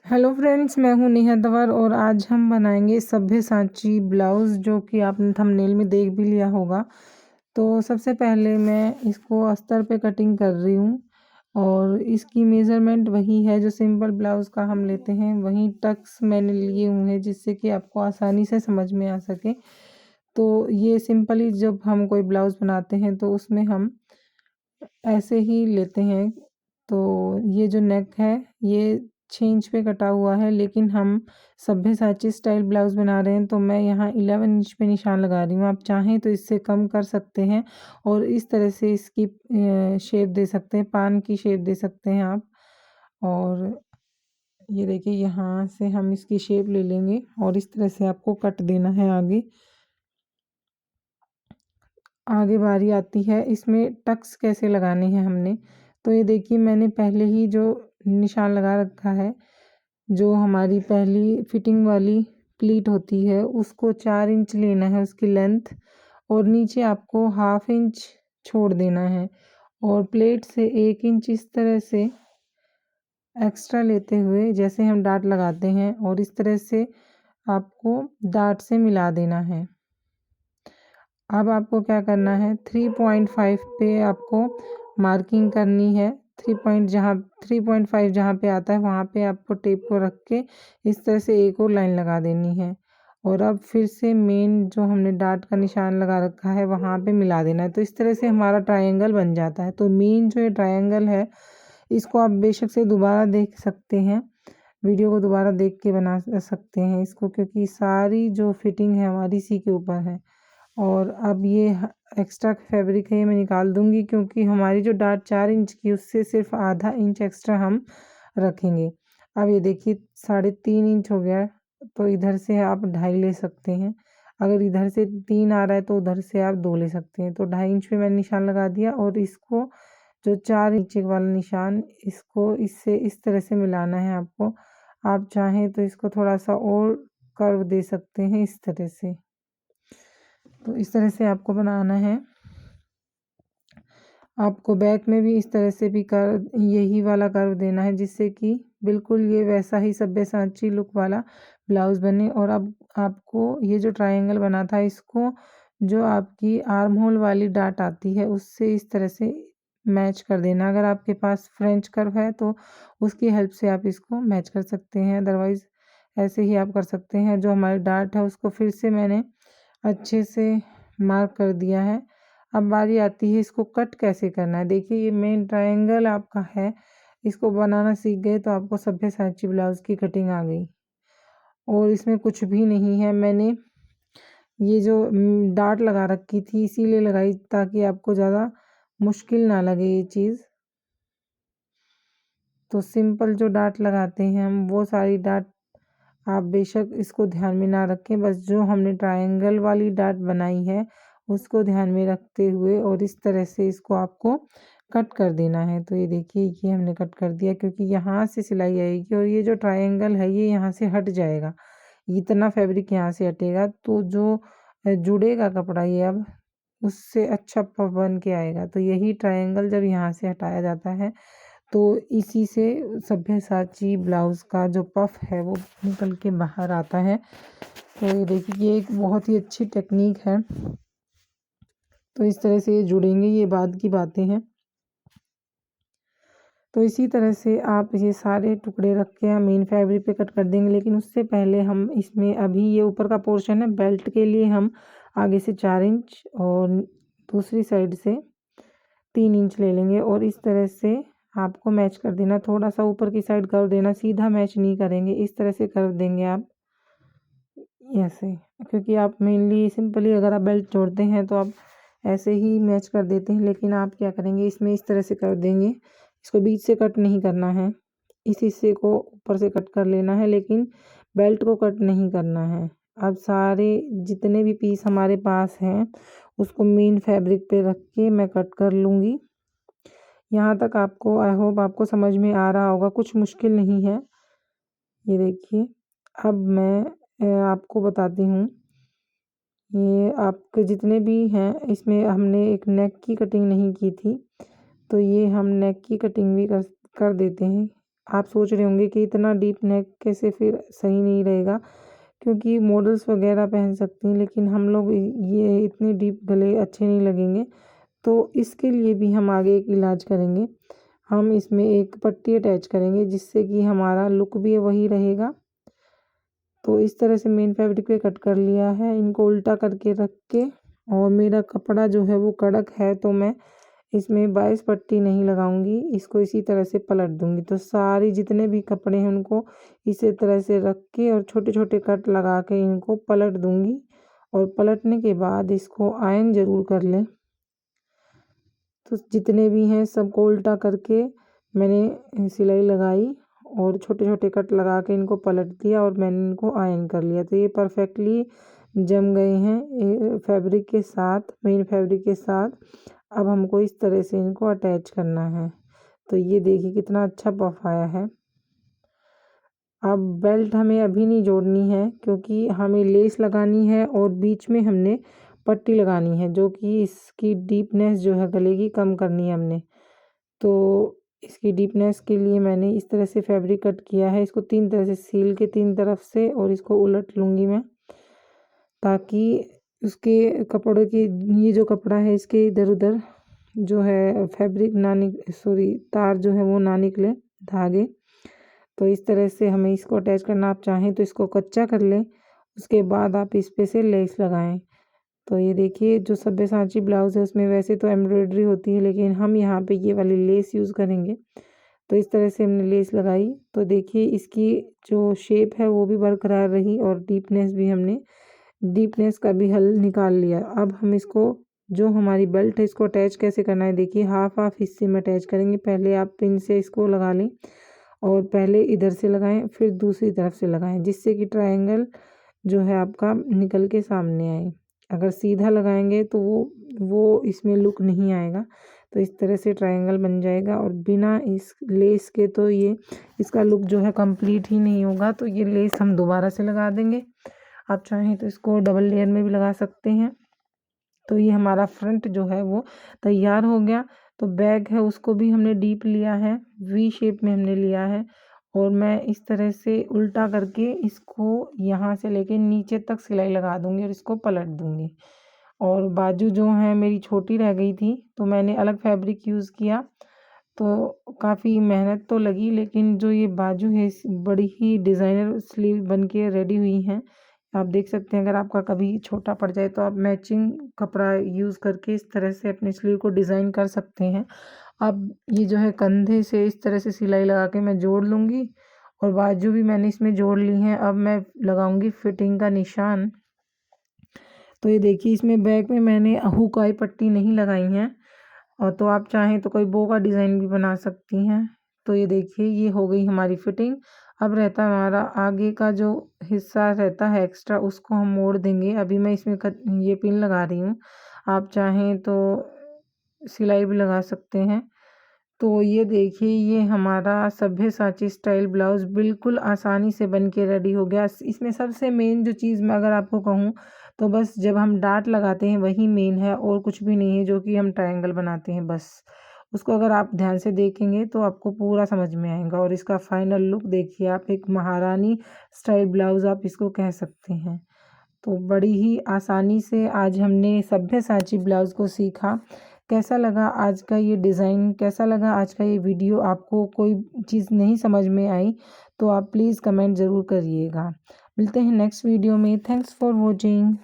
Hello friends, मैं हूं नेहा तंवर और आज हम बनाएंगे सभ्यसाची ब्लाउज़, जो कि आपने थंबनेल में देख भी लिया होगा। तो सबसे पहले मैं इसको अस्तर पे कटिंग कर रही हूं और इसकी मेज़रमेंट वही है जो सिंपल ब्लाउज़ का हम लेते हैं, वही टक्स मैंने लिए हुए हैं जिससे कि आपको आसानी से समझ में आ सके। तो ये सिंपली जब हम कोई ब्लाउज़ बनाते हैं तो उसमें हम ऐसे ही लेते हैं। तो ये जो नेक है ये 6 इंच पे कटा हुआ है, लेकिन हम सभ्यसाची स्टाइल ब्लाउज़ बना रहे हैं तो मैं यहाँ 11 इंच पे निशान लगा रही हूँ। आप चाहें तो इससे कम कर सकते हैं और इस तरह से इसकी शेप दे सकते हैं, पान की शेप दे सकते हैं आप। और ये देखिए, यहाँ से हम इसकी शेप ले लेंगे और इस तरह से आपको कट देना है। आगे आगे बारी आती है इसमें टक्स कैसे लगाने हैं हमने। तो ये देखिए, मैंने पहले ही जो निशान लगा रखा है, जो हमारी पहली फिटिंग वाली प्लीट होती है उसको 4 इंच लेना है उसकी लेंथ, और नीचे आपको हाफ इंच छोड़ देना है और प्लेट से 1 इंच इस तरह से एक्स्ट्रा लेते हुए जैसे हम डाट लगाते हैं और इस तरह से आपको डाट से मिला देना है। अब आपको क्या करना है, 3.5 पे आपको मार्किंग करनी है। 3.5 जहाँ पे आता है वहाँ पे आपको टेप को रख के इस तरह से एक और लाइन लगा देनी है और अब फिर से मेन जो हमने डाट का निशान लगा रखा है वहाँ पे मिला देना है। तो इस तरह से हमारा ट्रायंगल बन जाता है। तो मेन जो ये ट्रायंगल है इसको आप बेशक से दोबारा देख सकते हैं, वीडियो को दोबारा देख के बना सकते हैं इसको, क्योंकि सारी जो फिटिंग है हमारी इसी के ऊपर है। और अब ये एक्स्ट्रा फैब्रिक है ये मैं निकाल दूंगी, क्योंकि हमारी जो डाट 4 इंच की उससे सिर्फ आधा इंच एक्स्ट्रा हम रखेंगे। अब ये देखिए 3.5 इंच हो गया, तो इधर से आप 2.5 ले सकते हैं। अगर इधर से 3 आ रहा है तो उधर से आप 2 ले सकते हैं। तो 2.5 इंच पे मैंने निशान लगा दिया और इसको जो 4 इंच वाला निशान, इसको इससे इस तरह से मिलाना है आपको। आप चाहें तो इसको थोड़ा सा और कर्व दे सकते हैं इस तरह से। तो इस तरह से आपको बनाना है। आपको बैक में भी इस तरह से भी कर यही वाला कर्व देना है, जिससे कि बिल्कुल ये वैसा ही सभ्यसाची लुक वाला ब्लाउज़ बने। और अब आपको ये जो ट्रायंगल बना था इसको जो आपकी आर्म होल वाली डाट आती है उससे इस तरह से मैच कर देना। अगर आपके पास फ्रेंच कर्व है तो उसकी हेल्प से आप इसको मैच कर सकते हैं, अदरवाइज़ ऐसे ही आप कर सकते हैं। जो हमारी डाट है उसको फिर से मैंने अच्छे से मार्क कर दिया है। अब बारी आती है इसको कट कैसे करना है। देखिए, ये मेन ट्रायंगल आपका है, इसको बनाना सीख गए तो आपको सभ्यसाची ब्लाउज़ की कटिंग आ गई और इसमें कुछ भी नहीं है। मैंने ये जो डाट लगा रखी थी इसीलिए लगाई ताकि आपको ज़्यादा मुश्किल ना लगे ये चीज़। तो सिंपल जो डाट लगाते हैं हम वो सारी डाट आप बेशक इसको ध्यान में ना रखें, बस जो हमने ट्रायंगल वाली डाट बनाई है उसको ध्यान में रखते हुए और इस तरह से इसको आपको कट कर देना है। तो ये देखिए, ये हमने कट कर दिया क्योंकि यहाँ से सिलाई आएगी और ये जो ट्रायंगल है ये यहाँ से हट जाएगा, इतना फैब्रिक यहाँ से हटेगा तो जो जुड़ेगा कपड़ा ये अब उससे अच्छा बन के आएगा। तो यही ट्रायंगल जब यहाँ से हटाया जाता है तो इसी से सभ्यसाची ब्लाउज़ का जो पफ है वो निकल के बाहर आता है। तो ये देखिए, ये एक बहुत ही अच्छी टेक्निक है। तो इस तरह से ये जुड़ेंगे, ये बाद की बातें हैं। तो इसी तरह से आप ये सारे टुकड़े रख के हम मेन फैब्रिक पे कट कर देंगे, लेकिन उससे पहले हम इसमें अभी ये ऊपर का पोर्शन है बेल्ट के लिए हम आगे से 4 इंच और दूसरी साइड से 3 इंच ले लेंगे और इस तरह से आपको मैच कर देना। थोड़ा सा ऊपर की साइड कर देना, सीधा मैच नहीं करेंगे, इस तरह से कर देंगे आप ऐसे, क्योंकि आप मेनली सिंपली अगर आप बेल्ट जोड़ते हैं तो आप ऐसे ही मैच कर देते हैं, लेकिन आप क्या करेंगे इसमें इस तरह से कर देंगे। इसको बीच से कट नहीं करना है, इस हिस्से को ऊपर से कट कर लेना है, लेकिन बेल्ट को कट नहीं करना है। अब सारे जितने भी पीस हमारे पास हैं उसको मेन फैब्रिक पे रख के मैं कट कर लूँगी। यहाँ तक आपको आई होप आपको समझ में आ रहा होगा, कुछ मुश्किल नहीं है। ये देखिए, अब मैं आपको बताती हूँ, ये आपके जितने भी हैं इसमें हमने एक नेक की कटिंग नहीं की थी, तो ये हम नेक की कटिंग भी कर देते हैं। आप सोच रहे होंगे कि इतना डीप नेक कैसे फिर सही नहीं रहेगा, क्योंकि मॉडल्स वगैरह पहन सकती हैं, लेकिन हम लोग ये इतने डीप गले अच्छे नहीं लगेंगे। तो इसके लिए भी हम आगे एक इलाज करेंगे, हम इसमें एक पट्टी अटैच करेंगे जिससे कि हमारा लुक भी वही रहेगा। तो इस तरह से मेन फैब्रिक पे कट कर लिया है, इनको उल्टा करके रख के, और मेरा कपड़ा जो है वो कड़क है तो मैं इसमें 22 पट्टी नहीं लगाऊंगी, इसको इसी तरह से पलट दूंगी। तो सारी जितने भी कपड़े हैं उनको इसी तरह से रख के और छोटे छोटे कट लगा के इनको पलट दूंगी, और पलटने के बाद इसको आयरन ज़रूर कर लें। तो जितने भी हैं सबको उल्टा करके मैंने सिलाई लगाई और छोटे छोटे कट लगा के इनको पलट दिया और मैंने इनको आयरन कर लिया। तो ये परफेक्टली जम गए हैं फैब्रिक के साथ, मेन फैब्रिक के साथ। अब हमको इस तरह से इनको अटैच करना है। तो ये देखिए कितना अच्छा पफ आया है। अब बेल्ट हमें अभी नहीं जोड़नी है, क्योंकि हमें लेस लगानी है और बीच में हमने पट्टी लगानी है, जो कि इसकी डीपनेस जो है गले की कम करनी है हमने। तो इसकी डीपनेस के लिए मैंने इस तरह से फैब्रिक कट किया है, इसको 3 तरह से सील के 3 तरफ से, और इसको उलट लूँगी मैं, ताकि उसके कपड़े की ये जो कपड़ा है इसके इधर उधर जो है फैब्रिक ना सॉरी तार जो है वो ना निकले, धागे। तो इस तरह से हमें इसको अटैच करना। आप चाहें तो इसको कच्चा कर लें, उसके बाद आप इस पे से लेस लगाएं। तो ये देखिए जो सब्यसाची ब्लाउज़ है उसमें वैसे तो एम्ब्रॉयडरी होती है, लेकिन हम यहाँ पे ये वाली लेस यूज़ करेंगे। तो इस तरह से हमने लेस लगाई, तो देखिए इसकी जो शेप है वो भी बरकरार रही, और डीपनेस भी हमने डीपनेस का भी हल निकाल लिया। अब हम इसको जो हमारी बेल्ट है इसको अटैच कैसे करना है, देखिए हाफ हाफ हिस्से में अटैच करेंगे। पहले आप पिन से इसको लगा लें, और पहले इधर से लगाएं फिर दूसरी तरफ से लगाएं, जिससे कि ट्रायंगल जो है आपका निकल के सामने आए। अगर सीधा लगाएंगे तो वो इसमें लुक नहीं आएगा। तो इस तरह से ट्रायंगल बन जाएगा, और बिना इस लेस के तो ये इसका लुक जो है कंप्लीट ही नहीं होगा। तो ये लेस हम दोबारा से लगा देंगे, आप चाहें तो इसको डबल लेयर में भी लगा सकते हैं। तो ये हमारा फ्रंट जो है वो तैयार हो गया। तो बैग है उसको भी हमने डीप लिया है, वी शेप में हमने लिया है, और मैं इस तरह से उल्टा करके इसको यहाँ से लेके नीचे तक सिलाई लगा दूंगी और इसको पलट दूंगी। और बाजू जो है मेरी छोटी रह गई थी तो मैंने अलग फैब्रिक यूज़ किया, तो काफ़ी मेहनत तो लगी, लेकिन जो ये बाजू है बड़ी ही डिज़ाइनर स्लीव बन के रेडी हुई हैं। आप देख सकते हैं, अगर आपका कभी छोटा पड़ जाए तो आप मैचिंग कपड़ा यूज़ करके इस तरह से अपनी स्लीव को डिज़ाइन कर सकते हैं। अब ये जो है कंधे से इस तरह से सिलाई लगा के मैं जोड़ लूँगी, और बाजू भी मैंने इसमें जोड़ ली हैं। अब मैं लगाऊंगी फिटिंग का निशान। तो ये देखिए इसमें बैक में मैंने हुकाई पट्टी नहीं लगाई हैं, और तो आप चाहें तो कोई बो का डिज़ाइन भी बना सकती हैं। तो ये देखिए ये हो गई हमारी फिटिंग। अब रहता है हमारा आगे का जो हिस्सा रहता है एक्स्ट्रा, उसको हम मोड़ देंगे। अभी मैं इसमें ये पिन लगा रही हूँ, आप चाहें तो सिलाई भी लगा सकते हैं। तो ये देखिए ये हमारा सभ्यसाची स्टाइल ब्लाउज़ बिल्कुल आसानी से बन के रेडी हो गया। इसमें सबसे मेन जो चीज़ मैं अगर आपको कहूँ तो बस जब हम डाट लगाते हैं वही मेन है, और कुछ भी नहीं है, जो कि हम ट्रायंगल बनाते हैं बस। उसको अगर आप ध्यान से देखेंगे तो आपको पूरा समझ में आएगा। और इसका फाइनल लुक देखिए आप, एक महारानी स्टाइल ब्लाउज़ आप इसको कह सकते हैं। तो बड़ी ही आसानी से आज हमने सभ्यसाची ब्लाउज़ को सीखा। कैसा लगा आज का ये डिज़ाइन, कैसा लगा आज का ये वीडियो? आपको कोई चीज़ नहीं समझ में आई तो आप प्लीज़ कमेंट ज़रूर करिएगा। मिलते हैं नेक्स्ट वीडियो में। Thanks for watching.